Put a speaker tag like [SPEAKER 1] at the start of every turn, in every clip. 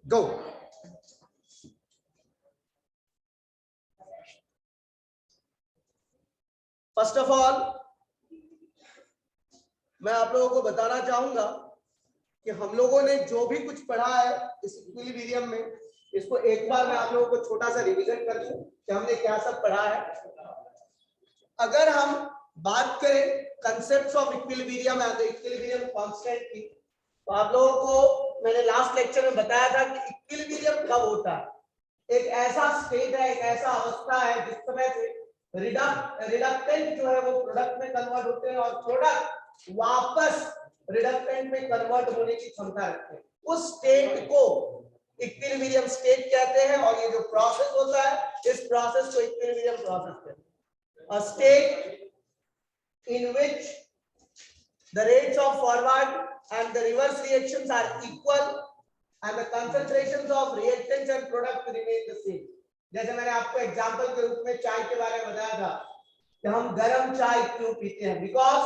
[SPEAKER 1] Go. First of all मैं आप लोगों को बताना चाहूंगा कि हम लोगों ने जो भी कुछ पढ़ा है इस इक्विलिब्रियम में, इसको एक बार मैं आप लोगों को छोटा सा रिवीजन कर दूं कि हमने क्या सब पढ़ा है। अगर हम बात करें concepts of equilibrium and the equilibrium constant की, तो आप लोगों को मैंने लास्ट लेक्चर में बताया था कि इक्विलिब्रियम कब होता है। एक ऐसा स्टेट है, एक ऐसा अवस्था है जिस समय से रिडक्टेंट जो है वो प्रोडक्ट में कन्वर्ट होते हैं और प्रोडक्ट वापस रिडक्टेंट में कन्वर्ट होने की क्षमता रखते हैं। उस स्टेट को इक्विलिब्रियम स्टेट कहते हैं और ये जो प्रोसेस होता है इस प्रोसेस को इक्विलिब्रियम प्रोसेस कहते हैं। A state in which the rates of forward and the reverse reactions are equal and the concentrations of reactants and product remain the same. जैसे मैंने आपको एग्जांपल के रूप में चाय के बारे में बताया था कि हम गर्म चाय क्यों पीते हैं, बिकॉज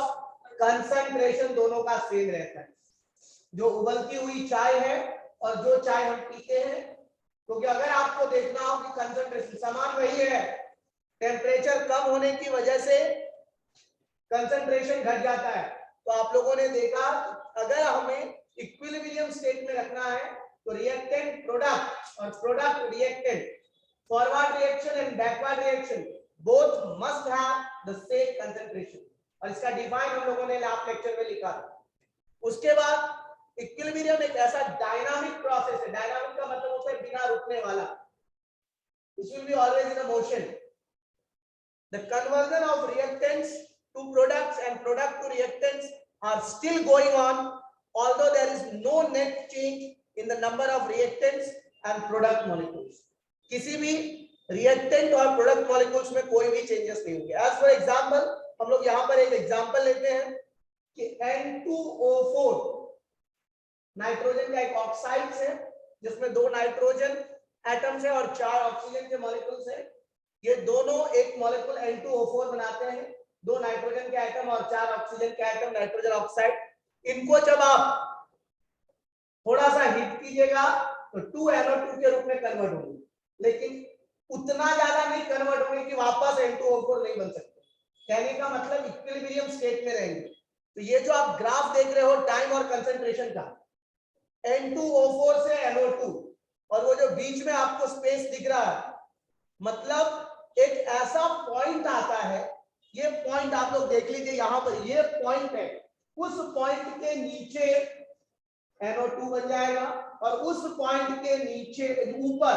[SPEAKER 1] कंसंट्रेशन दोनों का सेम रहता है। जो उबलती हुई चाय है और जो चाय हम पीते हैं, क्योंकि अगर आपको देखना हो कि कंसंट्रेशन समान वही है, टेम्परेचर कम होने की वजह से कंसंट्रेशन घट जाता है। तो आप लोगों ने देखा अगर हमें इक्विलिब्रियम स्टेट में रखना है तो रिएक्टेंट प्रोडक्ट और product reactant, forward reaction and backward reaction both must have the same concentration, और इसका डिफाइन हम लोगों ने लास्ट लेक्चर में लिखा था। उसके बाद इक्विलिब्रियम एक ऐसा डायनामिक प्रोसेस है। डायनामिक का मतलब होता है बिना रुकने वाला। It will be always in motion. The conversion of reactants to products and product to reactants are still going on, although there is no net change in the number of reactants and product molecules. किसी भी reactant और product molecules में कोई भी changes नहीं होंगे। As for example, हम लोग यहाँ पर एक example लेते हैं कि N2O4 नाइट्रोजन का एक ऑक्साइड है जिसमें 2 नाइट्रोजन एटम्स है और 4 ऑक्सीजन के मॉलिक्यूल्स हैं। ये दोनों एक मॉलिक्यूल N2O4 बनाते हैं, 2 नाइट्रोजन के एटम और 4 ऑक्सीजन के एटम, नाइट्रोजन ऑक्साइड। इनको जब आप थोड़ा सा हीट कीजिएगा तो 2NO2 के रूप में कन्वर्ट होंगे, लेकिन उतना ज्यादा नहीं कन्वर्ट होंगे कि वापस N2O4 नहीं बन सकते। कहने का मतलब इक्विलिब्रियम स्टेट में रहेंगे। तो ये जो आप ग्राफ देख रहे हो टाइम और कंसंट्रेशन का, N2O4 से NO2 और वो जो बीच में आपको स्पेस दिख रहा है, मतलब एक ऐसा पॉइंट आता है, ये पॉइंट आप लोग देख लीजिए यहाँ पर, ये पॉइंट है, उस पॉइंट के नीचे NO2 बन जाएगा और उस पॉइंट के नीचे ऊपर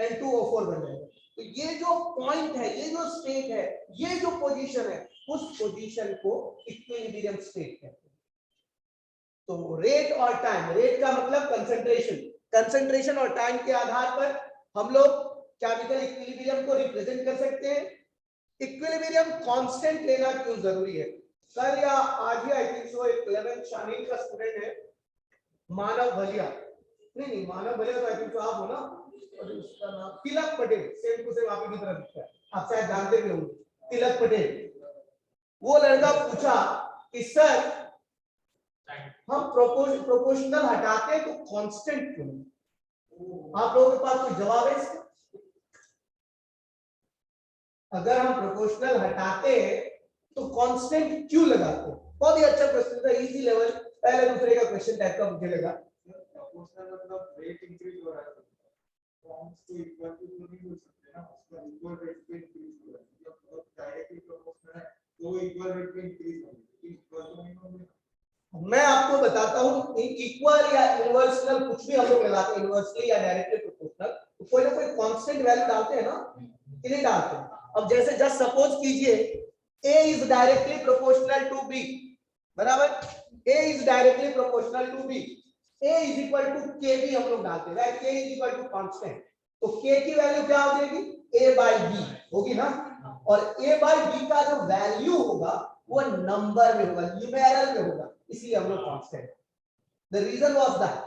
[SPEAKER 1] N2O4 बन जाएगा। तो ये जो पॉइंट है, ये जो स्टेट है, ये जो पोजीशन है, उस पोजीशन को इक्विलिब्रियम स्टेट कहते हैं। तो रेट और टाइम, रेट का मतलब कंसंट्रेशन, कंसंट्रेशन और टाइम के आधार पर हम लोग केमिकल इक्विलिब्रियम को रिप्रेजेंट कर सकते हैं। इक्विलिब्रियम कांस्टेंट लेना क्यों जरूरी है? कल या आज ही आई थिंक सो एक 11th शामिल का स्टूडेंट है मानव भलिया, नहीं मानव भलिया तो आई थिंक सो आप हो ना, और उसका नाम तिलक पटेल, सेम टू सेम आप ही की तरह दिखता है, आप शायद जानते भी होंगे तिलक पटेल। वो लड़का पूछा कि सर हम प्रोपोर्शनल हटाते तो कांस्टेंट क्यों? आप लोगों के पास कोई जवाब है इसका? अगर हम प्रोपोर्शनल हटाते तो कांस्टेंट क्यों लगाते? बहुत ही अच्छा क्वेश्चन था, इजी लेवल, पहले दूसरे का क्वेश्चन टाइप का मुझे लगा।
[SPEAKER 2] प्रोपोर्शनल मतलब रेट इंक्रीज हो रहा है, फॉर्म्स को इक्वल टू नहीं हो सकते ना, उसका इक्वल रेट पे इंक्रीज हो रहा है। जब डायरेक्टली प्रोपोर्शनल है तो इक्वल रेट पे इंक्रीज होगी, इक्वल तो नहीं होगी।
[SPEAKER 1] मैं आपको बताता हूं, इक्वल या इनवर्सल कुछ भी हम लोग लगाते हैं, इनवर्सली या डायरेक्टली प्रोपोर्शनल, तो कोई ना कोई कांस्टेंट वैल्यू डालते हैं ना, कि नहीं डालते? अब जैसे जस्ट सपोज कीजिए A is directly proportional to B, बराबर, A is directly proportional to B, A is equal to KB हम लोग डालते हैं, right? K is equal to constant, तो K की वैल्यू क्या हो जाएगी? A by B होगी ना, और A by B का जो वैल्यू होगा वो नंबर में होगा, न्यूमेरल में होगा, इसलिए हम लोग constant. The reason was that,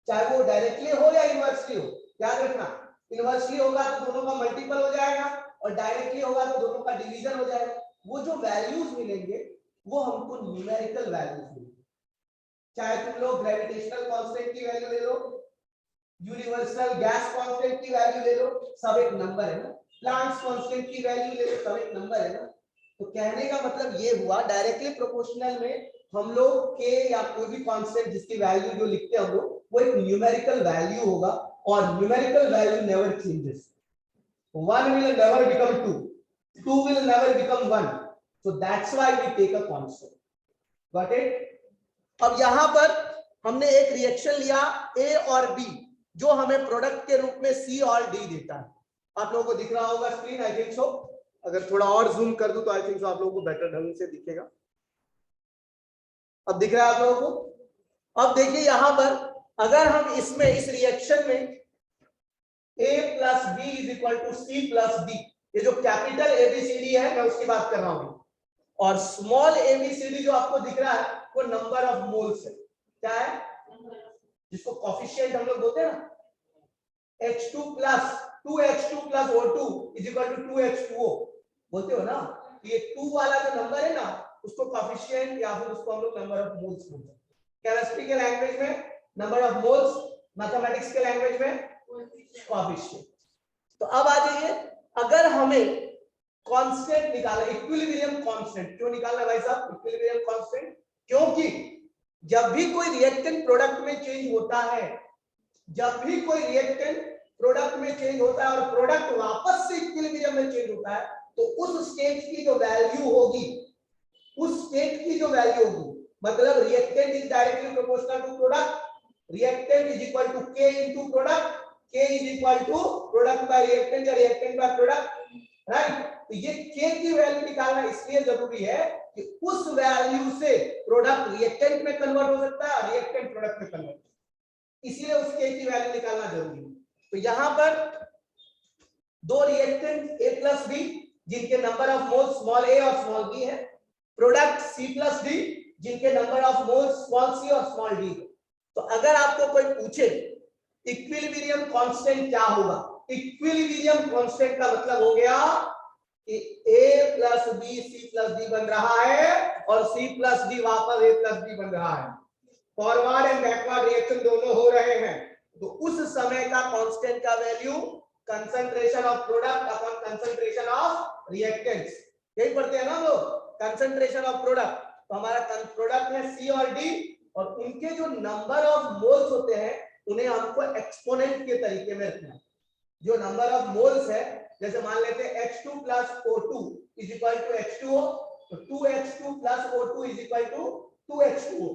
[SPEAKER 1] चाहे वो डायरेक्टली हो या इनवर्सली हो, याद रखना, इनवर्सली होगा तो दोनों का मल्टीपल हो जाएगा और डायरेक्टली होगा तो दोनों का डिवीजन हो जाएगा। वो जो वैल्यूज मिलेंगे वो हमको न्यूमेरिकल वैल्यूज मिलेंगे। चाहे तुम लोग ग्रेविटेशनल कांस्टेंट की वैल्यू ले लो, यूनिवर्सल गैस कांस्टेंट की वैल्यू ले लो, सब एक नंबर है ना, प्लांट्स कांस्टेंट की वैल्यू ले लो, सब एक नंबर है ना। तो कहने का मतलब ये हुआ डायरेक्टली प्रोपोर्शनल में हम लोग के या कोई भी कांस्टेंट जिसकी वैल्यू जो लिखते हैं हम लोग वो एक न्यूमेरिकल वैल्यू होगा और numerical value never changes. 1 will never become 2, 2 will never become 1, so that's why we take a constant. Got it? अब यहां पर हमने एक रिएक्शन लिया A और B जो हमें प्रोडक्ट के रूप में C और D देता है। आप लोगों को दिख रहा होगा स्क्रीन, आई थिंक सो। अगर थोड़ा और जूम कर दूं तो आई थिंक सो आप लोगों को बेटर ढंग से दिखेगा। अब दिख रहा है आप लोगों को? अब देखिए यहां पर अगर हम इसमें इस रिएक्शन में A plus B is equal to C plus D, ये जो कैपिटल एबीसीडी है मैं उसकी बात कर रहा हूं, और स्मॉल एबीसीडी जो आपको दिख रहा है वो नंबर ऑफ मोल्स है। क्या है? जिसको कोफिशिएंट हम लोग बोलते हैं ना, H2 plus 2H2 plus O2 is equal to 2H2O बोलते हो ना। ये 2 वाला जो नंबर है ना उसको कोफिशिएंट या फिर उसको हम लोग नंबर ऑफ मोल्स बोलते हैं। केमिस्ट्री के लैंग्वेज में नंबर ऑफ मोल्स, मैथमेटिक्स के लैंग्वेज में कोफिशिएंट। तो अब आ जाइए, अगर हमें कांस्टेंट निकालना, इक्विलिब्रियम कांस्टेंट क्यों निकालना भाई साहब? इक्विलिब्रियम कांस्टेंट क्योंकि जब भी कोई रिएक्टेंट प्रोडक्ट में चेंज होता है, जब भी कोई रिएक्टेंट प्रोडक्ट में चेंज होता है और प्रोडक्ट वापस से इक्विलिब्रियम में चेंज होता है, तो उस स्टेट की जो वैल्यू होगी, उस स्टेट की जो वैल्यू होगी, मतलब reactant is directly proportional to product, reactant is equal to K into product, K is equal to product by reactant या रिएक्टेंट बाय प्रोडक्ट, राइट। तो ये K की वैल्यू निकालना इसलिए जरूरी है कि उस वैल्यू से प्रोडक्ट रिएक्टेंट में कन्वर्ट हो सकता है, रिएक्टेंट प्रोडक्ट में कन्वर्ट, इसलिए उस K की वैल्यू निकालना जरूरी है। तो यहां पर दो रिएक्टेंट A प्लस B जिनके number of moles small a और स्मॉल b है, प्रोडक्ट C प्लस D जिनके number of moles small c और स्मॉल d है। तो अगर आपको कोई पूछे इक्विलिब्रियम कांस्टेंट क्या होगा, इक्विलिब्रियम कांस्टेंट का मतलब हो गया कि A plus B C plus D बन रहा है और C प्लस D वापस A प्लस B बन रहा है, फॉरवर्ड एंड बैकवर्ड रिएक्शन दोनों हो रहे हैं। तो उस समय का कांस्टेंट का value concentration of product upon concentration of reactants, यही पढ़ते हैं ना लोग, कंसंट्रेशन ऑफ प्रोडक्ट। तो हमारा प्रोडक्ट है C और D और उनके जो नंबर ऑफ मोल्स होते हैं उन्हें हमको एक्सपोनेंट के तरीके में रखना है। जो नंबर ऑफ मोल्स है, जैसे मान लेते हैं H2 plus O2 is equal to H2O, तो 2H2 plus O2 is equal to 2H2O।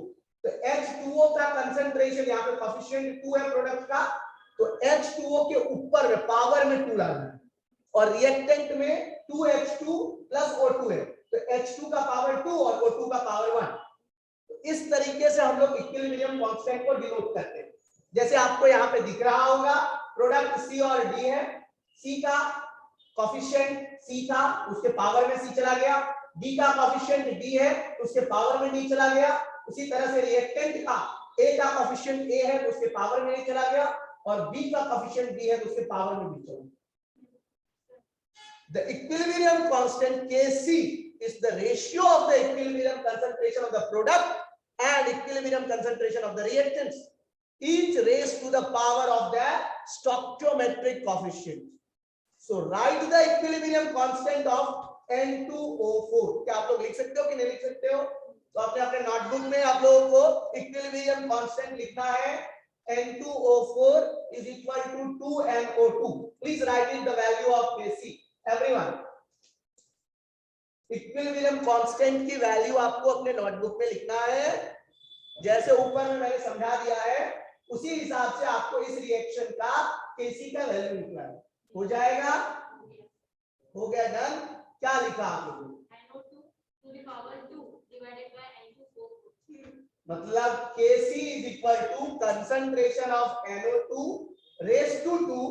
[SPEAKER 1] तो H2O का कंसंट्रेशन यहाँ पे कोफिशिएंट 2 है प्रोडक्ट का, तो H2O के ऊपर में पावर में 2 डालना है और रिएक्टेंट में 2H2 प्लस O2 है, तो H2 का पावर 2 और O2 का पावर 1। तो इस तरीके से हम लोग इक्विलिब्रियम कांस्टेंट को डिनोट करते हैं। जैसे आपको यहाँ पे दिख रहा होगा प्रोडक्ट C और D है, C का कोफिशिएंट C था, उसके पावर में C चला गया, D का कोफिशिएंट D है, उसके पावर में D चला गया। उसी तरह से रिएक्टेंट का A का कोफिशिएंट A है, उसके पावर में A चला गया, और B का कोफिशिएंट B है, उसके पावर में B चला गया। The equilibrium constant Kc is the ratio of the equilibrium concentration of the product and equilibrium concentration of the reactants, each raised to the power of the stoichiometric coefficient. So write the equilibrium constant of N2O4. क्या आप लोग लिख सकते हो कि नहीं लिख सकते हो? तो आपने अपने नोटबुक में आप लोगों को इक्विलिब्रियम कांस्टेंट लिखना है N2O4 is equal to 2NO2. Please write in the value of Kc. Everyone, equilibrium constant की वैल्यू आपको अपने नोटबुक में लिखना है, जैसे ऊपर में मैंने समझा दिया है उसी हिसाब से आपको इस रिएक्शन का Kc का वैल्यू लिखना है। हो जाएगा? हो गया डन? क्या लिखा आप लोगों ने?
[SPEAKER 3] NO2 to the power 2 divided by N2O4.
[SPEAKER 1] मतलब Kc is equal to concentration of NO2 raised to 2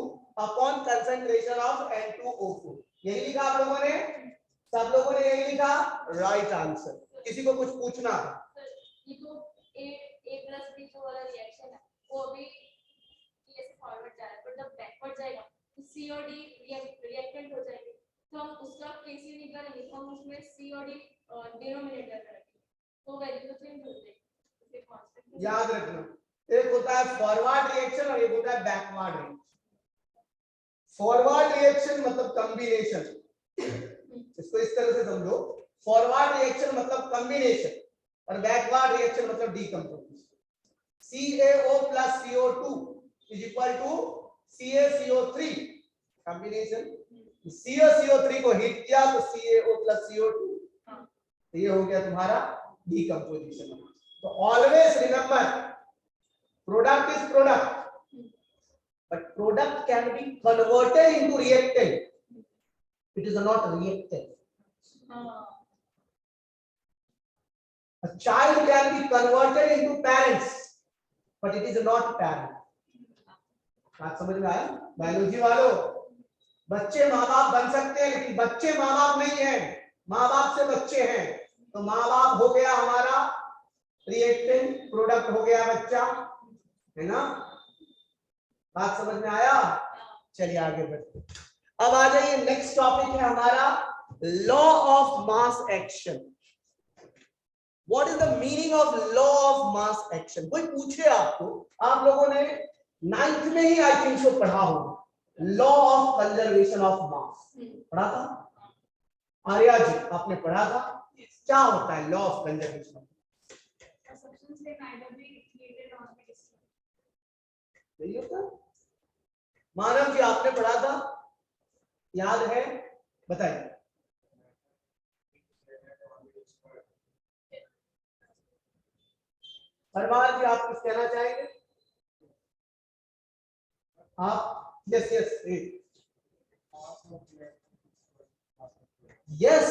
[SPEAKER 1] upon concentration of N2O4। यही लिखा आप लोगों ने? सब लोगों ने यही लिखा? Right answer. किसी को कुछ पूछना है?
[SPEAKER 3] ये तो A plus B जो वाला रिएक्शन है वो अभी ऐसे फॉरवर्ड जा रहा है, पर जब बैकवर्ड जाएगा तो C और D रिएक्टेंट हो जाएंगे, तो हम उसका Kc निकालेंगे तो हम उसमें C और D डिनोमिनेटर में रखेंगे, तो वैल्यू तो चेंज हो जाएगी।
[SPEAKER 1] याद रखना एक होता है फॉरवर्ड रिएक्शन और एक होता है बैकवर्ड रिएक्शन। फॉरवर्ड रिएक्शन मतलब कॉम्बिनेशन, इसको इस तरह से समझो, फॉरवर्ड रिएक्शन मतलब कॉम्बिनेशन और बैकवर्ड रिएक्शन मतलब decomposition. CaO plus CO2 is equal to CaCO3 combination. CO3 को हीट किया तो CaO plus CO2, तो ये हो गया तुम्हारा डीकंपोजिशन। तो always remember product is product, but product can be converted into reactant, it is not reactant. A child can be converted into parents, but it is not parent. बात समझ में आया? बायोलॉजी वालों, बच्चे माँ बाप बन सकते हैं लेकिन बच्चे माँ बाप नहीं है, माँ बाप से बच्चे हैं। तो माँ बाप हो गया हमारा रिएक्टेंट, प्रोडक्ट हो गया बच्चा, है ना? बात समझ में आया? चलिए आगे बढ़ते। अब आ जाइए, नेक्स्ट टॉपिक है हमारा law of mass action. What is the meaning of law of mass action? कोई पूछे आपको, आप लोगों ने 9th में ही आई थिंक सो पढ़ा होगा, लॉ ऑफ कंजर्वेशन ऑफ मास पढ़ा था? आर्या जी आपने पढ़ा था? क्या होता है लॉ ऑफ कंजर्वेशन ऑफ मास? यही होता है। मानव जी आपने पढ़ा था, याद है? बताइए। परमार जी आप कुछ कहना चाहेंगे? आप? यस यस यस,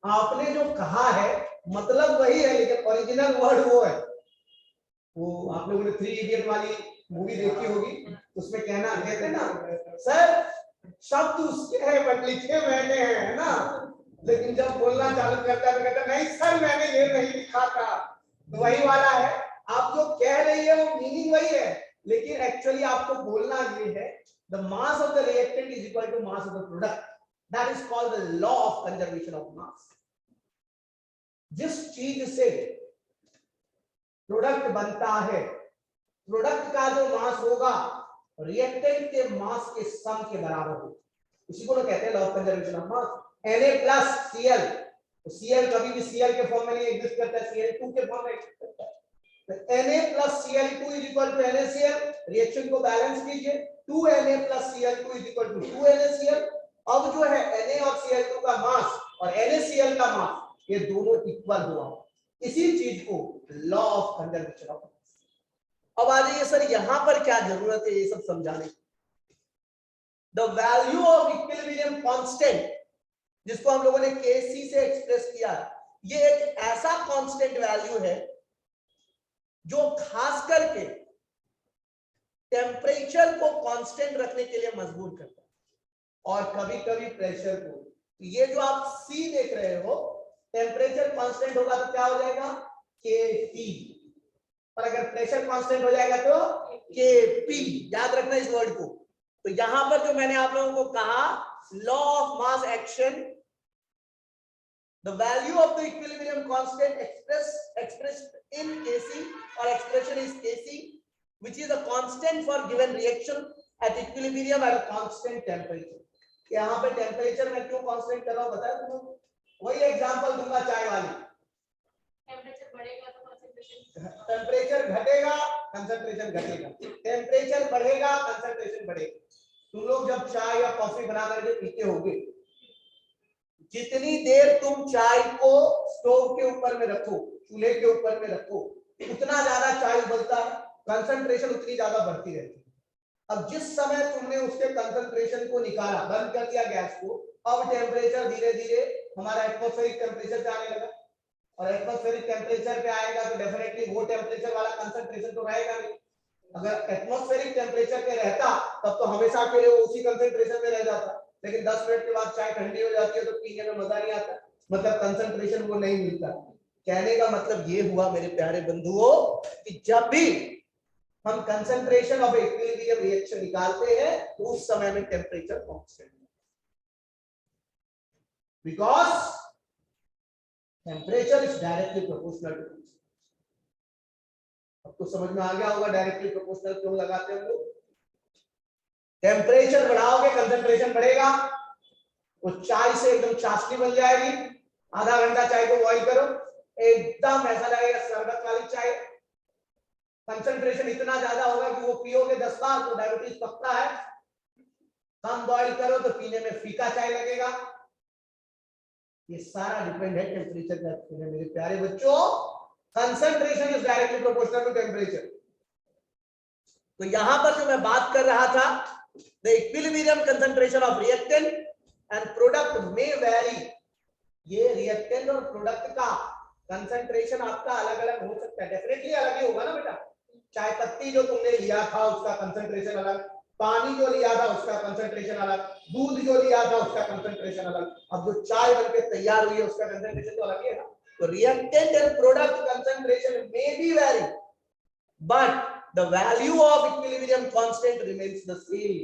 [SPEAKER 1] आपने जो कहा है मतलब वही है, लेकिन ओरिजिनल वर्ड वो है। वो आप लोगों ने 3 इडियट वाली मूवी देखी होगी, उसमें कहते ना सर शब्द उसके हैं बट लिखे मैंने हैं, है ना? लेकिन जब बोलना चालू करता है तो कहता नहीं सर मैंने ये नहीं लिखा था। तो वही वाला है, आप जो कह रही है वो मीनिंग वही है, लेकिन एक्चुअली आपको बोलना ये है the mass of the reactant is equal to mass of the product, that is called the law of conservation of mass. जिस चीज से प्रोडक्ट बनता है, प्रोडक्ट का जो मास होगा रिएक्टेंट के मास के सम के बराबर हो, इसी को कहते हैं law of conservation of mass. Na+Cl, तो Cl कभी भी Cl के फॉर्म में नहीं एग्जिस्ट करता है, Cl2 के फॉर्म में एग्जिस्ट करता है। तो Na+Cl2 is equal to NaCl, reaction को बैलेंस कीजिए, 2Na+Cl2 is equal to 2NaCl। अब जो है Na और Cl2 का मास और NaCl का मास ये दोनों इक्वल हुआ, इसी चीज को लॉ ऑफ कंजर्वेशन ऑफ मास। अब आ जाइए सर यहां पर क्या जरूरत है ये सब समझाने की। The value of equilibrium constant, जिसको हम लोगों ने Kc से एक्सप्रेस किया, ये एक ऐसा कांस्टेंट वैल्यू है जो खास करके टेम्परेचर को कांस्टेंट रखने के लिए मजबूर करता है और कभी कभी प्रेशर को। तो ये जो आप C देख रहे हो, टेम्परेचर कांस्टेंट होगा तो क्या हो जाएगा? Kp, और अगर प्रेशर कांस्टेंट हो जाएगा तो Kp। याद रखना इस वर्ड को। तो यहां पर जो मैंने आप लोगों को कहा, law of mass action, the value of the equilibrium constant expressed in Kc, और expression is Kc which is a constant for given reaction at equilibrium at a constant temperature। यहाँ पे टेम्परेचर में क्यों कांस्टेंट कर रहा हूं बताया तुमको? वही एग्जांपल दूंगा चाय वाली।
[SPEAKER 3] टेम्परेचर बढ़ेगा तो कंसंट्रेशन,
[SPEAKER 1] टेम्परेचर घटेगा कंसंट्रेशन घटेगा, टेम्परेचर बढ़ेगा कंसंट्रेशन बढ़ेगा। तुम लोग जब चाय या कॉफी बना करके पीते होगे, जितनी देर तुम चाय को स्टोव के ऊपर में रखो, चूल्हे के ऊपर में रखो, उतना ज्यादा चाय उबलता है, कंसंट्रेशन उतनी ज्यादा बढ़ती रहती है। अब जिस समय तुमने उसके कंसंट्रेशन को निकाला, बंद कर दिया गैस को, अब टेम्परेचर धीरे धीरे हमारा एटमॉस्फेरिक टेम्परेचर पे आने लगा, और एटमॉस्फेरिक टेम्परेचर पे आएगा तो डेफिनेटली वो टेम्परेचर वाला कंसंट्रेशन तो रहेगा नहीं। अगर एटमॉस्फेरिक टेम्परेचर पे रहता तब तो हमेशा के लिए वो उसी कंसंट्रेशन में रह जाता, लेकिन 10 मिनट के बाद चाय ठंडी हो जाती है तो पीने में मजा नहीं आता, मतलब कंसंट्रेशन वो नहीं मिलता। कहने का मतलब ये हुआ मेरे प्यारे बंधुओं कि जब भी हम कंसंट्रेशन ऑफ इक्विलिब्रियम रिएक्शन निकालते हैं तो उस समय में temperature constant, because temperature is directly proportional to अब तो समझ में आ गया होगा डायरेक्टली प्रोपोर्शनल क्यों लगाते हैं हम लोग। टेम्परेचर बढ़ाओगे कंसंट्रेशन बढ़ेगा, वो चाय से एकदम चाशनी बन जाएगी। आधा घंटा चाय को बॉईल करो, एकदम ऐसा लगेगा शरबत वाली चाय। कंसंट्रेशन इतना ज्यादा होगा कि वो पियोगे 10 बार तो डायबिटीज पक्का है। कम बॉईल करो तो पीने में फीका चाय लगेगा। ये सारा डिपेंड है टेम्परेचर पे मेरे प्यारे बच्चों। Concentration is directly proportional to temperature. तो यहां पर जो मैं बात कर रहा था, the equilibrium concentration of reactant and product में वेरी। ये रिएक्टेंट और प्रोडक्ट का कंसंट्रेशन आपका अलग अलग हो सकता है, डेफिनेटली अलग ही होगा ना बेटा। चाय पत्ती जो तुमने लिया था उसका कंसंट्रेशन अलग, पानी जो लिया था उसका कंसंट्रेशन अलग, दूध जो लिया था उसका कंसंट्रेशन अलग। अब जो चाय बनके तैयार हुई है उसका कंसंट्रेशन तो अलग ही है ना। तो reactant and product concentration may be very, but the value of equilibrium constant remains the same.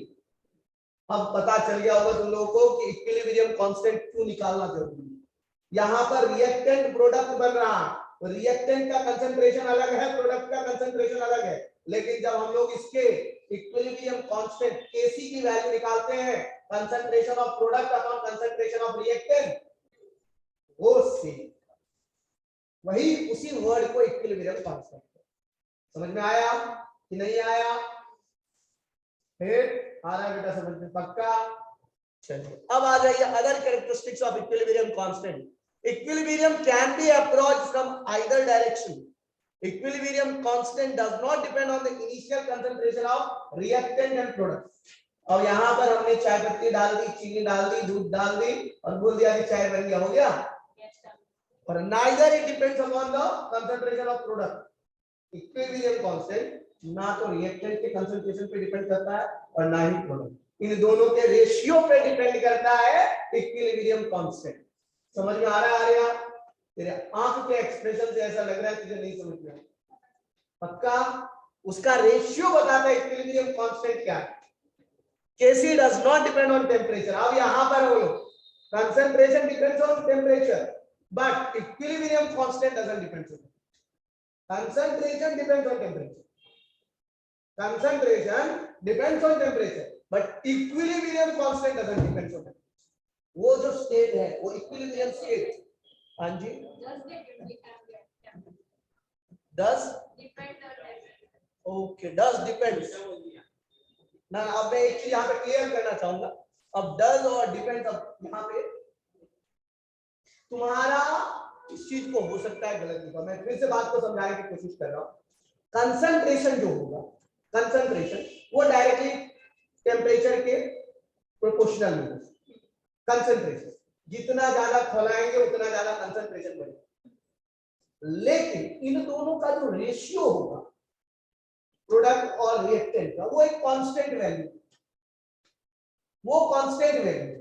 [SPEAKER 1] अब पता चल गया होगा तुम लोगों को कि इक्विलिब्रियम कांस्टेंट क्यों निकालना जरूरी है। यहां पर रिएक्टेंट प्रोडक्ट बन रहा है, रिएक्टेंट का कंसंट्रेशन अलग है, प्रोडक्ट का कंसंट्रेशन अलग है, लेकिन जब हम लोग इसके इक्विलिब्रियम कांस्टेंट Kc की वैल्यू निकालते हैं, concentration of product upon concentration of reactant, वो सेम, वही उसी वर्ड को इक्विलिब्रियम कांस्टेंट। समझ में आया कि नहीं आया? फिर आ रहा बेटा समझ में पक्का? चलिए अब आ जाइए other characteristics of equilibrium constant. Equilibrium can be approached from either direction. Equilibrium constant does not depend on the initial concentration of reactant and product. अब यहां पर हमने चाय पत्ती डाल दी, चीनी डाल दी, दूध डाल दी और बोल दिया कि चाय बन गया, हो गया। और neither it depends upon the concentration of product. Equilibrium constant ना तो रिएक्टेंट के कंसंट्रेशन पे डिपेंड करता है और ना ही प्रोडक्ट। इन दोनों के रेशियो पे डिपेंड करता है इक्विलिब्रियम कांस्टेंट। समझ में आ रहा है आर्या? तेरे आंख के एक्सप्रेशन से ऐसा लग रहा है तुझे नहीं समझ में? पक्का? उसका रेशियो बताता है इक्विलिब्रियम कांस्टेंट क्या है। Kc does not depend on temperature. अब यहां पर बोलो concentration depends on temperature but equilibrium constant doesn't depend on it. Concentration depends on temperature. Concentration depends on temperature, but equilibrium constant doesn't depend on temperature. वो जो state है वो equilibrium state. हाँ जी, does okay, does depends ना। अब मैं एक चीज यहाँ पे क्लियर करना चाहूंगा। अब does और depends, अब यहाँ पे तुम्हारा इस चीज को हो सकता है गलत लिखा, मैं फिर से बात को समझाने की कोशिश कर रहा हूं। कंसंट्रेशन जो होगा, कंसंट्रेशन वो डायरेक्टली टेम्परेचर के प्रोपोर्शनल में होगा। कंसंट्रेशन जितना ज्यादा फैलाएंगे उतना ज्यादा कंसंट्रेशन बढ़ेगा, लेकिन इन दोनों का जो रेशियो होगा प्रोडक्ट और रिएक्टेंट का, वो एक कांस्टेंट वैल्यू, वो कांस्टेंट वैल्यू,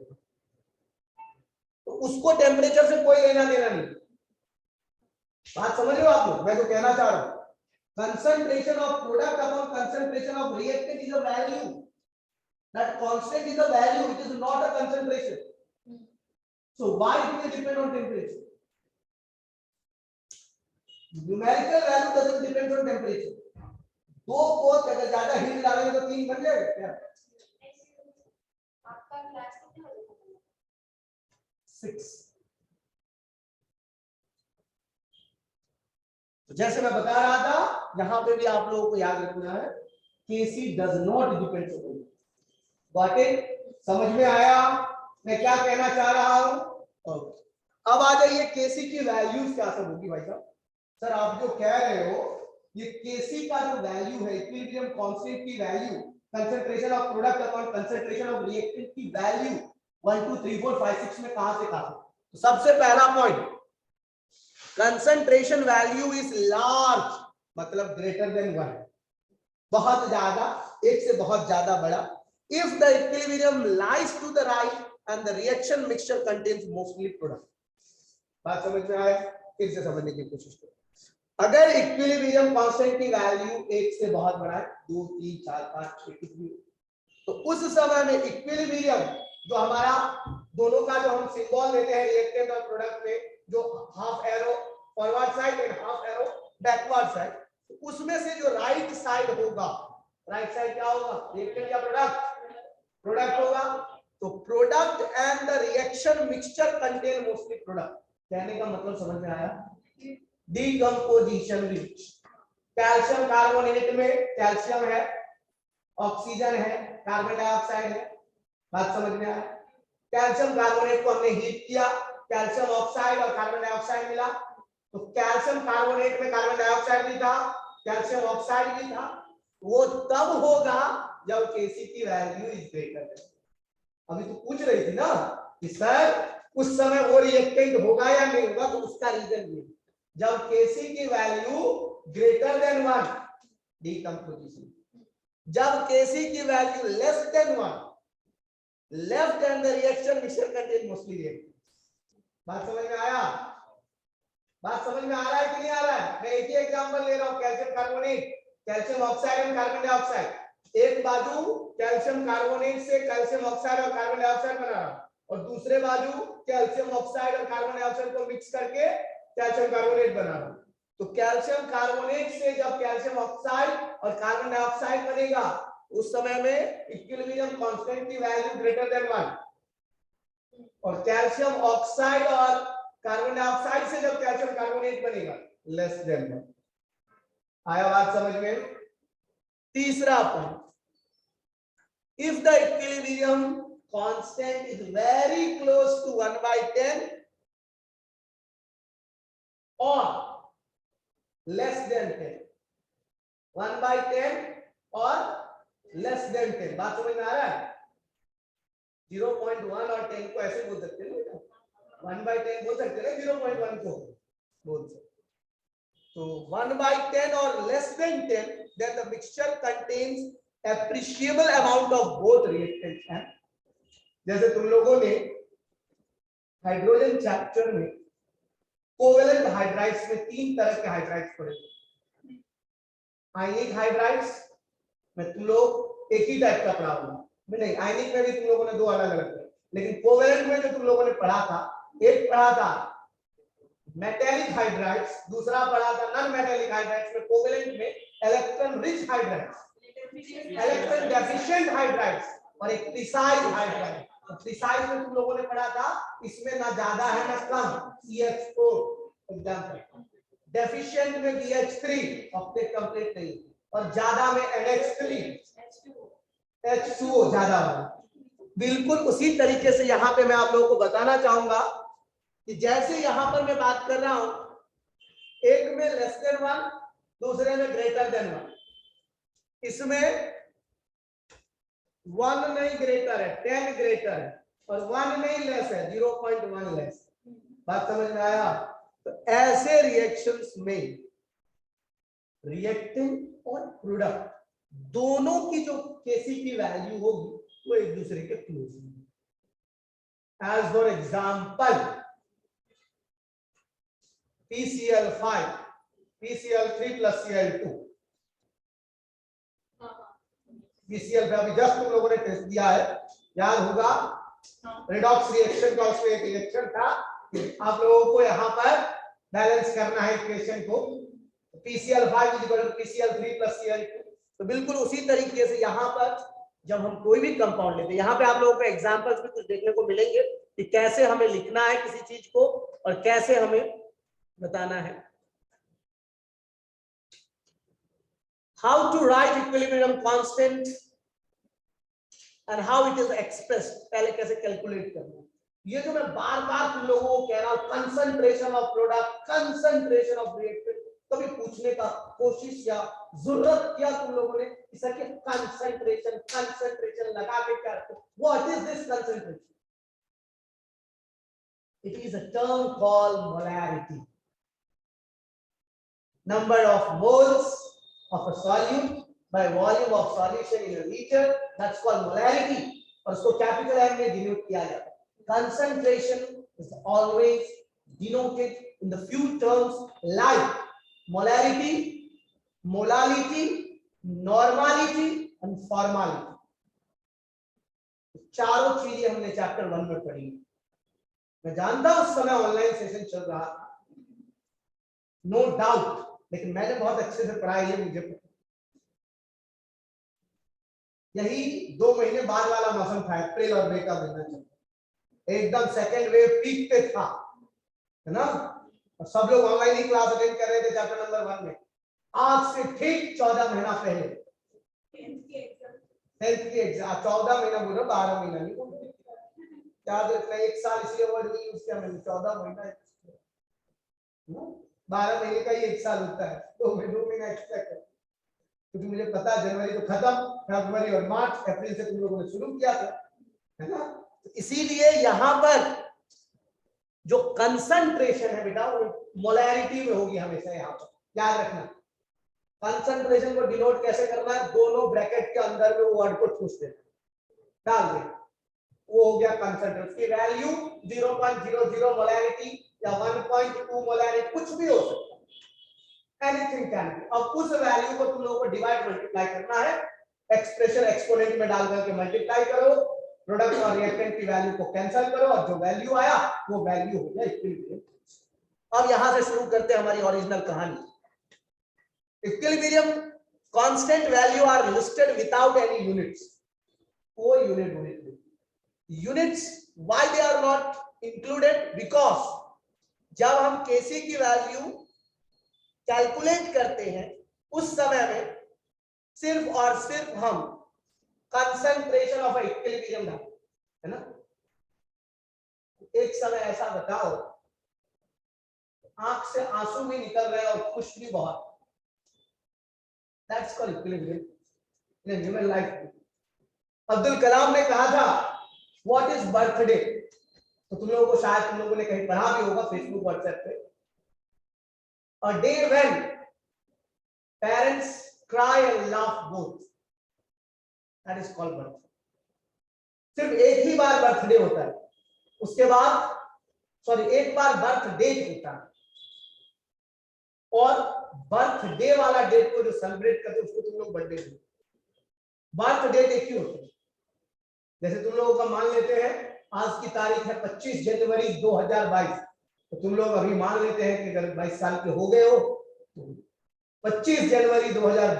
[SPEAKER 1] तो उसको टेम्परेचर से कोई लेना देना नहीं। बात समझ रहे हो आप लोग? मैं तो कहना चाह रहा हूं concentration of product upon concentration of reactant is a value. That constant is a value, it is not a concentration. So why it will depend on temperature? Numerical value doesn't depend on temperature. दो को अगर ज्यादा heat डालेंगे तो 3 बन जाएगा क्या?
[SPEAKER 3] आपका क्लास कितना होगा?
[SPEAKER 1] 6। तो जैसे मैं बता रहा था, यहां पे भी आप लोगों को याद रखना है Kc does not depend on it. बात समझ में आया मैं क्या कहना चाह रहा हूं? अब आ जाइए Kc की वैल्यूज क्या सब होगी भाई साहब। सर आप जो कह रहे हो ये Kc का जो वैल्यू है, इक्विलिब्रियम कांस्टेंट की value, concentration of product upon concentration of reactant की वैल्यू 1 2 3 4 5 6 में कहां से कहां? तो सबसे पहला point, concentration value is large, मतलब ग्रेटर देन 1, बहुत ज्यादा, एक से बहुत ज्यादा बड़ा। If the equilibrium lies to the right and the reaction mixture contains mostly product. बात समझ में आया? फिर से समझने की कोशिश करो। अगर इक्विलिब्रियम कांस्टेंट की वैल्यू 1 से बहुत बड़ा है, 2 3 4 5 6 कुछ भी, तो उस समय में इक्विलिब्रियम जो हमारा दोनों का जो हम सिंबल देते हैं रिएक्टेंट और प्रोडक्ट में, जो half arrow forward side and half arrow backward side, तो उसमें से जो राइट साइड होगा, राइट साइड क्या होगा, रिएक्टेंट या प्रोडक्ट, प्रोडक्ट होगा। तो product and the reaction mixture contain mostly product. कहने का मतलब समझ में आया? डीकंपोजिशन विच कैल्शियम कार्बोनेट में कैल्शियम है, ऑक्सीजन है, कार्बन डाइऑक्साइड है, बात समझ में आया? कैल्शियम कार्बोनेट को हमने हीट किया, कैल्शियम ऑक्साइड और कार्बन डाइऑक्साइड मिला। तो कैल्शियम कार्बोनेट में कार्बन डाइऑक्साइड भी था, कैल्शियम ऑक्साइड भी था। वो तब होगा जब Kc की वैल्यू इज ग्रेटर देन। अभी तो पूछ रही थी ना कि सर उस समय वो रिएक्टेंट होगा या नहीं होगा, तो उसका रीजन ये, जब Kc की वैल्यू ग्रेटर देन 1 डीकंपोजिशन, जब Kc की value less than 1 left and the reaction mixture contain mostly reactant. बात समझ में आया? बात समझ में आ रहा है कि नहीं आ रहा है? मैं एक ही एग्जांपल ले रहा हूं, कैल्शियम कार्बोनेट, कैल्शियम ऑक्साइड और कार्बन डाइऑक्साइड। एक बाजू कैल्शियम कार्बोनेट से कैल्शियम ऑक्साइड और कार्बन डाइऑक्साइड बना रहा हूं, और दूसरे बाजू कैल्शियम ऑक्साइड और कार्बन डाइऑक्साइड को मिक्स करके कैल्शियम कार्बोनेट बना रहा हूं। तो कैल्शियम कार्बोनेट से जब कैल्शियम ऑक्साइड और कार्बन डाइऑक्साइड बनेगा, उस समय में इक्विलिब्रियम कांस्टेंट की वैल्यू ग्रेटर देन 1, और कैल्शियम ऑक्साइड और कार्बन डाइऑक्साइड से जब कैल्शियम कार्बोनेट बनेगा लेस देन 1। आया बात समझ में? तीसरा point, if the equilibrium constant is very close to 1/10 और लेस देन 10, 1/10 और लेस देन 10, बात समझ में आ रहा है? 0.1 और 10 को ऐसे बोल सकते हैं ना, 1/10 बोल सकते हैं, 0.1 को बोल सकते। तो 1/10 और less than 10, then the mixture contains appreciable amount of both reactants हैं। जैसे तुम लोगों ने हाइड्रोजन चैप्टर में कोवेलेंट हाइड्राइड्स में 3 तरह के हाइड्राइड्स पढ़े। आयनिक हाइड्राइड्स में तुम लोग एक ही टाइप का पढ़ा होगा, नहीं आयनिक में भी तुम लोगों ने 2 अलग अलग पढ़े, लेकिन कोवेलेंट में जो तुम लोगों ने पढ़ा था, एक पढ़ा था मेटेलिक हाइड्राइड्स, दूसरा पढ़ा था नॉन मेटेलिक हाइड्राइड्स। में कोवेलेंट में electron rich hydrides, electron deficient hydrides और एक प्रिसाइज हाइड्राइड। तो प्रिसाइज में तुम लोगों ने पढ़ा था इसमें ना ज्यादा है ना कम, CH4 एग्जांपल। डेफिशिएंट में BH3 ऑक्टेट कंप्लीट नहीं, और ज्यादा में NH3 H2O ज्यादा वाला। बिल्कुल उसी तरीके से यहाँ पे मैं आप लोगों को बताना चाहूंगा कि जैसे यहां पर मैं बात कर रहा हूं, एक में लेस देन 1, दूसरे में ग्रेटर देन 1। इसमें 1 नहीं ग्रेटर है, 10 ग्रेटर है, और 1 नहीं लेस है, 0.1 लेस। बात समझ में आया? तो ऐसे रिएक्शंस में रिएक्टेंट और प्रोडक्ट दोनों की जो Kc की वैल्यू होगी वो एक दूसरे के क्लोज होगी। As for example PCl5 PCl3 plus Cl2, PCl अभी जस्ट तुम लोगों ने टेस्ट दिया है, याद होगा रेडॉक्स रिएक्शन का, उसमें एक रिएक्शन था, आप लोगों को यहाँ पर बैलेंस करना है इक्वेशन को, PCl5 PCl3 plus Cl2। तो बिल्कुल उसी तरीके से यहाँ पर जब हम कोई भी कंपाउंड लेते हैं, यहाँ पे आप लोगों को एग्जांपल्स भी कुछ देखने को मिलेंगे कि कैसे हमें लिखना है किसी चीज को और कैसे हमें बताना है। How to write equilibrium constant and how it is expressed, पहले कैसे कैलकुलेट करना। ये जो मैं बार बार तुम लोगों को कह रहा हूं, concentration of product, concentration of reactant, कभी पूछने का कोशिश या जरूरत किया तुम लोगों ने कि सर ये कंसंट्रेशन कंसंट्रेशन लगा के क्या, what is this concentration? It is a term called molarity. Number of moles of a solute by volume of solution in a liter, that's called molarity, और उसको कैपिटल M में denote किया जाता है। Concentration is always denoted in the few terms like molarity, molality, normality and formality। चारों चीजें हमने chapter 1 में पढ़ी। मैं जानता हूं उस समय ऑनलाइन सेशन चल रहा था, नो डाउट लेकिन मैंने बहुत अच्छे से पढ़ा है, ये मुझे पता। यही 2 महीने बाद वाला मौसम था, अप्रैल और मई का महीना चल, एकदम सेकेंड वेव पीक पे था, है ना। और सब लोग ऑनलाइन ही क्लास अटेंड कर रहे थे चैप्टर नंबर 1 में। आज से ठीक 14 महीना पहले 10th की एग्जाम, 14 महीना बोलो, 12 महीना नहीं बोलो, क्या देखना, 1 साल इसलिए वर्ड नहीं यूज किया मैंने, 14 महीना, 12 महीने का ही 1 साल होता है, 2 महीना एक्स्ट्रा कर, क्योंकि मुझे पता जनवरी तो खत्म, फरवरी और मार्च, अप्रैल से तुम लोगों ने शुरू किया था, है ना। तो इसीलिए यहां पर जो कंसंट्रेशन है बेटा वो मोलैरिटी में होगी हमेशा, यहां पर याद रखना। कंसंट्रेशन को डिनोट कैसे करना है, दोनों ब्रैकेट के अंदर में वो वर्ड को ठूस देना, डाल दे, वो हो गया कंसंट्रेशन की वैल्यू 0.00 मोलैरिटी या 1.2 मोलैरिटी, कुछ भी हो सकता है, एनीथिंग कैन बी। अब उस वैल्यू को तुम लोगों को डिवाइड मल्टीप्लाई करना है, एक्सप्रेशन एक्सपोनेंट में डाल करके मल्टीप्लाई करो, प्रोडक्ट और रिएक्टेंट की वैल्यू को कैंसिल करो, और जो वैल्यू आया वो वैल्यू हो गया इक्विलिब्रियम। अब यहां से शुरू करते हैं हमारी ओरिजिनल कहानी। Equilibrium constant value are listed without any units, कोई यूनिट नहीं। Units why they are not included, because जब हम केसी की वैल्यू कैलकुलेट करते हैं उस समय में सिर्फ और सिर्फ हम कंसंट्रेशन ऑफ इक्विलिब्रियम डालते हैं, है ना। एक समय ऐसा बताओ आंख से आंसू भी निकल रहे हैं और खुश भी बहुत, that's called equilibrium in human life. Abdul Kalam ने कहा था व्हाट इज बर्थडे, तो तुम लोगों को शायद तुम लोगों ने कहीं पढ़ा भी होगा फेसबुक व्हाट्सएप पे, a day when parents cry and laugh both, that is called birthday. सिर्फ एक ही बार बर्थडे होता है, उसके बाद एक बार बर्थ डेट होता है, और बर्थडे वाला डेट को जो सेलिब्रेट करते हैं उसको तुम लोग बर्थडे बोलते हैं। बर्थ डेट एक ही होती है, जैसे तुम लोगों का मान लेते हैं आज की तारीख है 25 जनवरी 2022, तो तुम लोग अभी मान लेते हैं कि अगर 22 साल के हो गए हो तो 25 जनवरी 2000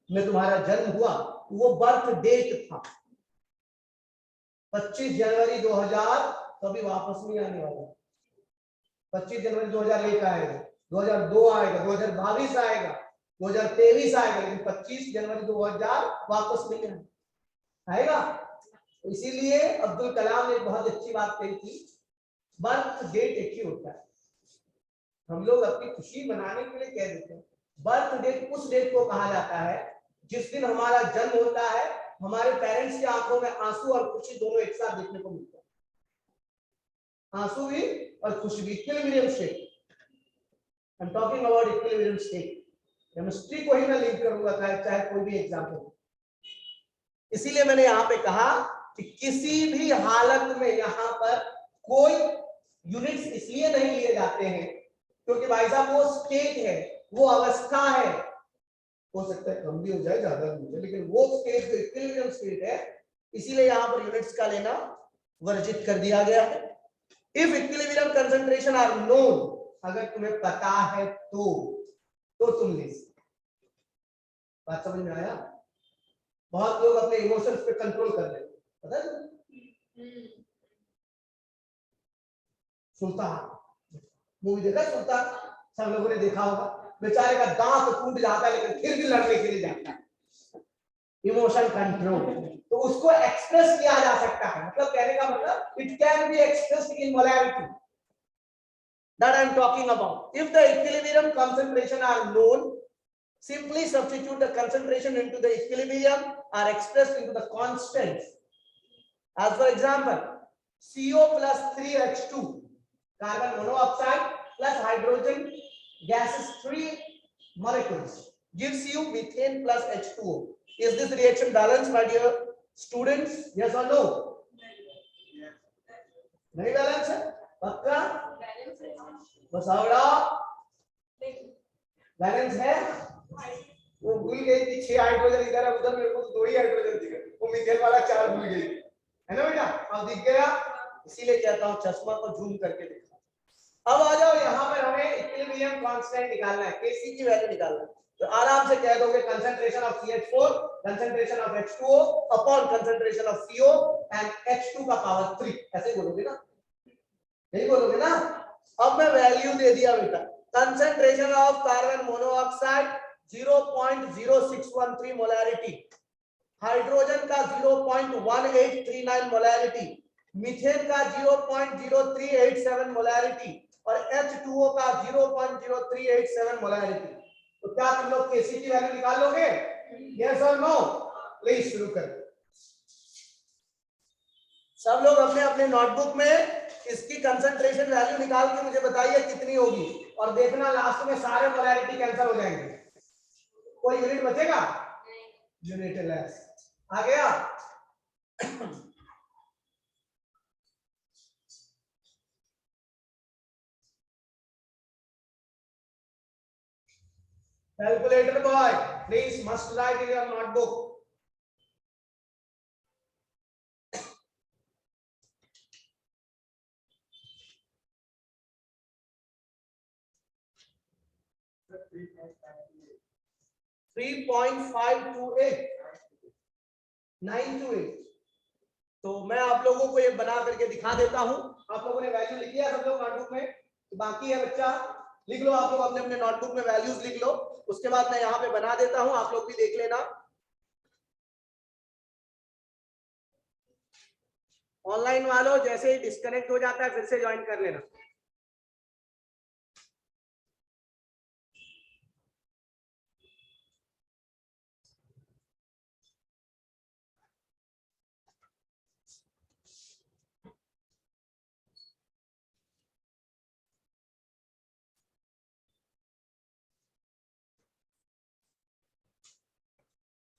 [SPEAKER 1] में तुम्हारा जन्म हुआ, वो बर्थ डेट था। 25 जनवरी 2000 कभी वापस नहीं आने वाला, 25 जनवरी 2001 आएगा, 2002 आएगा, 2022 आएगा, 2023 आएगा, लेकिन 25 जनवरी 2000 वापस नहीं आएगा। इसीलिए अब्दुल कलाम ने बहुत अच्छी बात कही थी, बर्थ डेट एक ही होता है। हम लोग अपनी खुशी मनाने के लिए कह देते हैं, बर्थ डेट उस डेट को कहा जाता है जिस दिन हमारा जन्म होता है, हमारे पेरेंट्स की आंखों में आंसू और खुशी दोनों एक साथ देखने को मिलता है, आंसू भी और खुशी भी। Equilibrium state, I am talking about equilibrium state. Chemistry को ही मैं लिंक करूंगा चाहे कोई भी एग्जांपल हो। इसीलिए मैंने यहां पे कहा कि किसी भी हालत में यहां पर कोई यूनिट्स इसलिए नहीं लिए जाते हैं क्योंकि भाई साहब वो स्टेट है, वो अवस्था है, हो सकता है कम भी हो जाए ज्यादा भी हो जाए, लेकिन वो स्टेट जो इक्विलिब्रियम स्टेट है, इसीलिए यहां पर यूनिट्स का लेना वर्जित कर दिया गया है। If equilibrium concentration are known, अगर तुम्हें पता है तो तुम ले सकते। बात समझ में आया? बहुत लोग अपने इमोशंस पे कंट्रोल कर लेते हैं, पता है तुम्हें? सुल्तान मूवी देखा, सुल्तान सब लोगों ने देखा होगा, बेचारे का दांत टूट जाता है लेकिन फिर भी लड़ने के लिए जाता है। इमोशन कंट्रोल, तो उसको एक्सप्रेस किया जा सकता है, मतलब कहने का मतलब it can be expressed in molarity, that I am talking about. If the equilibrium concentration are known, simply substitute the concentration into the equilibrium are expressed into the constants. As for example, CO plus 3H2, carbon monoxide plus hydrogen gases 3 molecules gives you methane plus H2O. Is this reaction balanced, my dear students? Yes or no? नहीं balance है, पक्का? बसावड़ा balance है? वो भूल गई थी 6 hydrogen इधर है, उधर मेरे को 2 ही हाइड्रोजन दिखे, वो मीथेन वाला 4 भूल गई, है ना बेटा? अब दिख गया, इसीलिए कहता हूं चश्मा को जूम करके देखा, अब आ जाओ यहाँ पर हमें इक्विलिब्रियम कांस्टेंट निकालना है, Kc की वैल्यू निकालना है। तो आराम से कह दोगे concentration of CH4 concentration of H2O upon concentration of CO and H2 का पावर 3, ऐसे बोलोगे ना, नहीं बोलोगे ना। अब मैं वैल्यू दे दिया बेटा, concentration of carbon monoxide 0.0613 molarity, hydrogen का 0.1839 मोलैरिटी, मीथेन का 0.0387 मोलैरिटी और H2O का 0.0387 मोलैरिटी। तो क्या तुम लोग Kc की वैल्यू निकाल लोगे? यस और नो? प्लीज शुरू करें। सब लोग अपने अपने नोटबुक में इसकी कंसंट्रेशन वैल्यू निकाल के मुझे बताइए कितनी होगी, और देखना लास्ट में सारे मोलैरिटी कैंसिल हो जाएंगे, कोई यूनिट बचेगा? Unit less. आ गया? Calculator boy, please must write in your notebook.
[SPEAKER 2] Sir, 3.98.
[SPEAKER 1] 3.528 928। तो मैं आप लोगों को ये बना करके दिखा देता हूं। आप लोगों ने वैल्यू लिखी है सब लोग नोटबुक में? बाकी है बच्चा, लिख लो आप लोग अपने अपने नोटबुक में वैल्यूज लिख लो, उसके बाद मैं यहाँ पे बना देता हूं, आप लोग भी देख लेना। ऑनलाइन वालों जैसे ही डिस्कनेक्ट हो जाता है फिर से ज्वाइन कर लेना।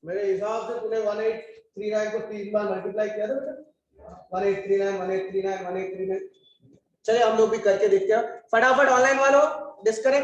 [SPEAKER 1] मेरे हिसाब से तूने 1839 को 3 बार मल्टीप्लाई किया था बेटा, 1839 1839 1839। चलिए हम लोग भी करके देखते हैं फटाफट। ऑनलाइन वालों डिस्कनेक्ट